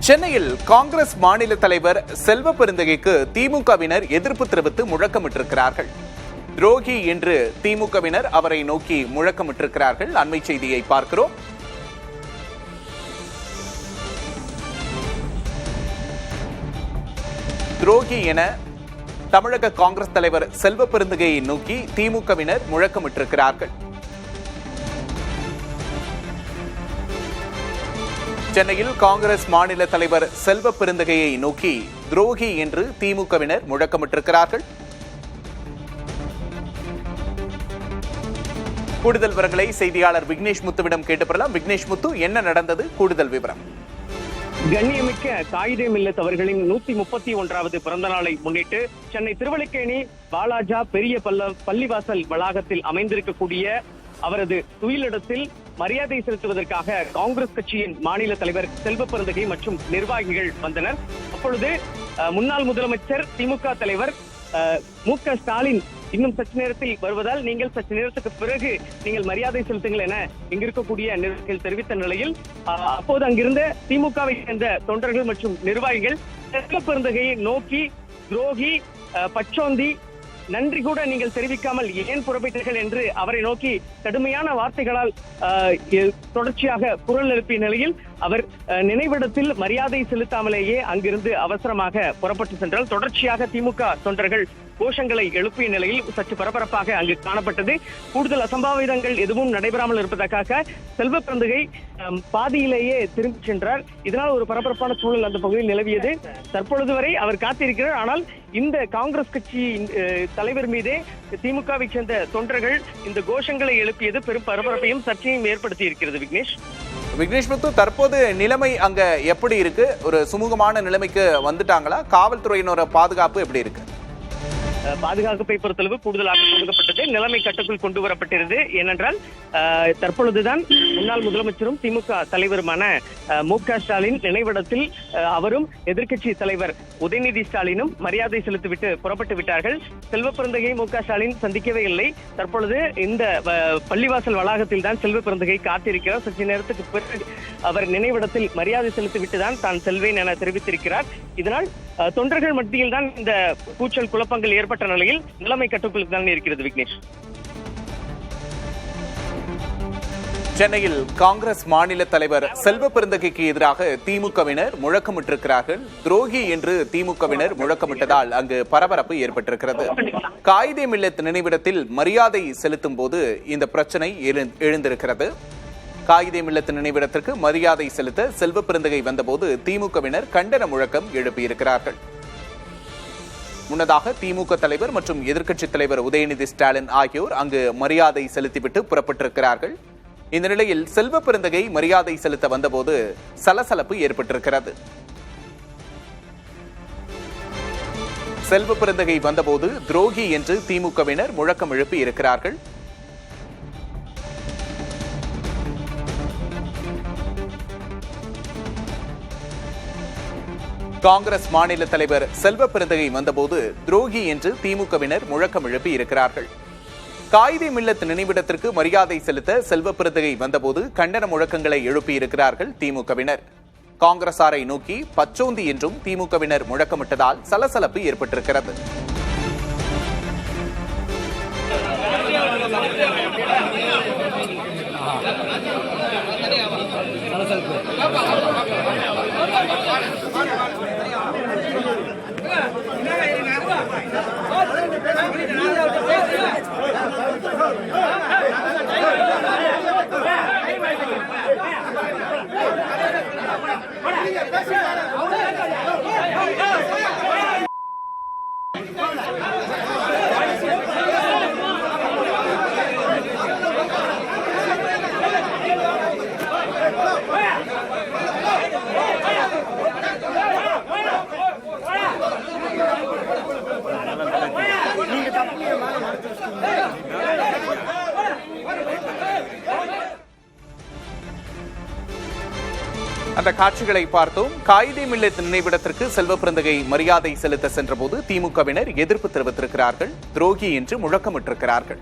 சென்னையில் காங்கிரஸ் மாநில தலைவர் செல்வ பெருந்தகைக்கு திமுகவினர் எதிர்ப்பு தெரிவித்து முழக்கமிட்டிருக்கிறார்கள். துரோகி என்று திமுகவினர் அவரை நோக்கி முழக்கமிட்டிருக்கிறார்கள். அண்மை செய்தியை பார்க்கிறோம். துரோகி என தமிழக காங்கிரஸ் தலைவர் செல்வ பெருந்தகையை நோக்கி திமுகவினர் முழக்கமிட்டிருக்கிறார்கள். சென்னையில் காங்கிரஸ் மாநில தலைவர் செல்வ பெருந்தகையை நோக்கி துரோகி என்று திமுகவினர் முழக்கமிட்டிருக்கிறார்கள். கூடுதல் விவரங்களை செய்தியாளர் விக்னேஷ் முத்துவிடம் கேட்டு பெறலாம். விக்னேஷ் முத்து, என்ன நடந்தது? கூடுதல் விவரம். கண்ணியமிக்க காயிதே மில்லத் அவர்களின் 131வது பிறந்த நாளை முன்னிட்டு சென்னை திருவல்லிக்கேணி வாலாஜா பெரிய பள்ளிவாசல் வளாகத்தில் அமைந்திருக்கக்கூடிய அவரது துயிலிடத்தில் மரியாதை செலுத்துவதற்காக காங்கிரஸ் கட்சியின் மாநில தலைவர் செல்வ பெருந்தகை மற்றும் நிர்வாகிகள் வந்தனர். அப்பொழுது முன்னாள் முதலமைச்சர் திமுக தலைவர் மு.க. ஸ்டாலின் இன்னும் சற்று நேரத்தில் வருவதால் நீங்கள் சற்று நேரத்துக்கு பிறகு நீங்கள் மரியாதை செலுத்துங்கள் என இங்கிருக்கக்கூடிய நிர்வாகிகள் தெரிவித்த நிலையில் அப்போது அங்கிருந்த திமுகவை சேர்ந்த தொண்டர்கள் மற்றும் நிர்வாகிகள் செல்வ பெருந்தகையை நோக்கி துரோகி, பச்சோந்தி, நன்றி கூட நீங்கள் தெரிவிக்காமல் ஏன் புறப்பட்டீர்கள் என்று அவரை நோக்கி கடுமையான வார்த்தைகளால் தொடர்ச்சியாக குரல் எழுப்பிய நிலையில் அவர் நினைவிடத்தில் மரியாதை செலுத்தாமலேயே அங்கிருந்து அவசரமாக புறப்பட்டு சென்றால் தொடர்ச்சியாக திமுக தொண்டர்கள் கோஷங்களை எழுப்பிய நிலையில் சற்று பரபரப்பாக அங்கு காணப்பட்டது. கூடுதல் அசம்பாவிதங்கள் எதுவும் நடைபெறாமல் இருப்பதற்காக செல்வ பெருந்தகை பாதியிலேயே திரும்பி சென்றார். இதனால் ஒரு பரபரப்பான சூழல் அந்த பகுதியில் நிலவியது. தற்பொழுது வரை அவர் காத்திருக்கிறார். ஆனால் இந்த காங்கிரஸ் கட்சி தலைவர் மீதே திமுகவை சேர்ந்த தொண்டர்கள் இந்த கோஷங்களை எழுப்பியது பெரும் பரபரப்பையும் சர்ச்சையும் ஏற்படுத்தி இருக்கிறது. விக்னேஷ் முத்து, தற்போது நிலைமை அங்க எப்படி இருக்கு? ஒரு சுமூகமான நிலைமைக்கு வந்துட்டாங்களா? காவல்துறையினோட பாதுகாப்பு எப்படி இருக்கு? பாதுகாப்பை பொறுத்தளவு கூடுதலாக கொடுக்கப்பட்டது. நிலைமை கட்டுக்குள் கொண்டு வரப்பட்டிருந்தது. ஏனென்றால் தற்பொழுதுதான் முன்னாள் முதலமைச்சரும் திமுக தலைவருமான மு.க. ஸ்டாலின் நினைவிடத்தில் அவரும் எதிர்க்கட்சி தலைவர் உதயநிதி ஸ்டாலினும் மரியாதை செலுத்திவிட்டு புறப்பட்டு விட்டார்கள். செல்வ பெருந்தகை மு.க. ஸ்டாலின் சந்திக்கவே இல்லை. தற்பொழுது இந்த பள்ளிவாசல் வளாகத்தில் தான் செல்வ பெருந்தகை காத்திருக்கிறார். சற்று நேரத்துக்கு பிறகு அவர் நினைவிடத்தில் மரியாதை செலுத்திவிட்டு தான் செல்வேன் என தெரிவித்திருக்கிறார். இதனால் தொண்டர்கள் மத்தியில் தான் இந்த கூச்சல் குழப்பங்கள் ஏற்பட்ட நிலையில் நிலைமை கட்டுக்குள் தான் இருக்கிறது. விக்னேஷ், சென்னையில் காங்கிரஸ் மாநில தலைவர் செல்வ பெருந்தகைக்கு எதிராக திமுகவினர் முழக்கமிட்டிருக்கிறார்கள். துரோகி என்று திமுகவினர் முழக்கமிட்டதால் அங்கு பரபரப்பு ஏற்பட்டிருக்கிறது. காயிதே மில்லத் நினைவிடத்தில் மரியாதை செலுத்தும் போது இந்த பிரச்சனை எழுந்திருக்கிறது. காயிதே மில்லத் நினைவிடத்திற்கு மரியாதை செலுத்த செல்வ பெருந்தகை வந்தபோது திமுகவினர் கண்டன முழக்கம் எழுப்பியிருக்கிறார்கள். முன்னதாக திமுக தலைவர் மற்றும் எதிர்க்கட்சித் தலைவர் உதயநிதி ஸ்டாலின் ஆகியோர் அங்கு மரியாதை செலுத்திவிட்டு புறப்பட்டிருக்கிறார்கள். இந்த நிலையில் செல்வ பெருந்தகை மரியாதை செலுத்த வந்தபோது சலசலப்பு ஏற்பட்டிருக்கிறது. செல்வ பெருந்தகை வந்தபோது துரோகி என்று திமுகவினர் முழக்கம் எழுப்பி இருக்கிறார்கள். காங்கிரஸ் மாநில தலைவர் செல்வ பெருந்தகை வந்தபோது துரோகி என்று திமுகவினர் முழக்கம் எழுப்பி இருக்கிறார்கள். காயிதே மில்லத் நினைவிடத்திற்கு மரியாதை செலுத்த செல்வ பெருந்தகை வந்தபோது கண்டன முழக்கங்களை எழுப்பியிருக்கிறார்கள் திமுகவினர். காங்கிரசாரை நோக்கி பச்சோந்தி என்றும் திமுகவினர் முழக்கமிட்டதால் சலசலப்பு ஏற்பட்டிருக்கிறது. அந்த காட்சிகளை பார்த்தோம். காயிதே மில்லத் நினைவிடத்திற்கு செல்வ பெருந்தகை மரியாதை செலுத்த சென்றபோது திமுகவினர் எதிர்ப்பு தெரிவித்திருக்கிறார்கள். துரோகி என்று முழக்கமிட்டிருக்கிறார்கள்.